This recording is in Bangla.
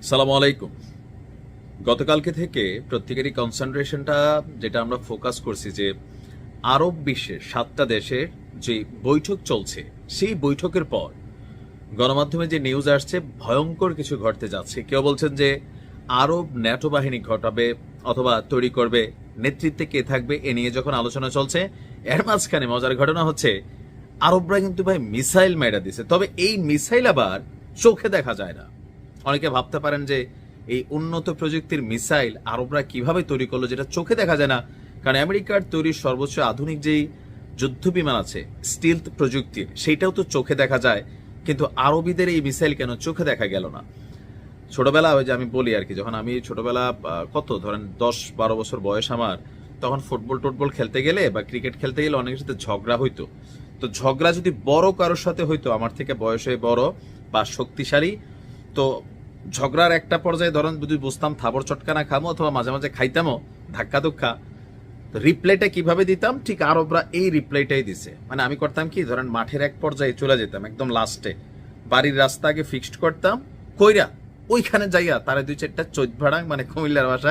সালাম আলাইকুম। গতকালকে থেকে প্রত্যেকেরই কনসেন্ট্রেশনটা যেটা আমরা ফোকাস করছি যে আরব বিশ্বের 7টা দেশের যে বৈঠক চলছে সেই বৈঠকের পর গণমাধ্যমে যে নিউজ আসছে ভয়ঙ্কর কিছু ঘটতে যাচ্ছে। কেউ বলছেন যে আরব ন্যাটো বাহিনী ঘটাবে অথবা তৈরি করবে, নেতৃত্বে কে থাকবে এ নিয়ে যখন আলোচনা চলছে, এর মাঝখানে মজার ঘটনা হচ্ছে আরবরা কিন্তু ভাই মিসাইল মেরে দিছে। তবে এই মিসাইল আবার চোখে দেখা যায় না। অনেকে ভাবতে পারেন যে এই উন্নত প্রযুক্তির মিসাইল আরবরা কিভাবে তৈরি করলো যেটা চোখে দেখা যায় না, কারণ আমেরিকার তৈরি সর্বোচ্চ আধুনিক যেই যুদ্ধ বিমান আছে স্টিলথ প্রযুক্তির, সেইটাও তো চোখে দেখা যায়, কিন্তু আরবিদের এই মিসাইল কেন চোখে দেখা গেল না? ছোটবেলা ওই যে আমি বলি আর কি, যখন আমি ছোটবেলা কত ধরেন 10-12 বছর বয়স আমার, তখন ফুটবল টুটবল খেলতে গেলে বা ক্রিকেট খেলতে গেলে অনেকের সাথে ঝগড়া হইতো। তো ঝগড়া যদি বড় কারোর সাথে হইতো, আমার থেকে বয়সে বড় বা শক্তিশালী, তো ঝগড়ার একটা পর্যায়ে ধরেন যদি বুঝতাম থাবর চটকানা খামো অথবা মাঝে মাঝে খাইতামও ধাক্কা ধুক্কা, রিপ্লাইটা কিভাবে দিতাম ঠিক আরবরা এই রিপ্লাইটাই দিছে। মানে আমি করতাম কি, ধরেন মাঠের এক পর্যায়ে চলে যেতাম একদম লাস্টে, বাড়ির রাস্তা আগে ফিক্সড করতাম, কইরা ওইখানে যাইয়া তারা 2-4টা চোদ ভাড়াং, মানে কুমিল্লার ভাষায়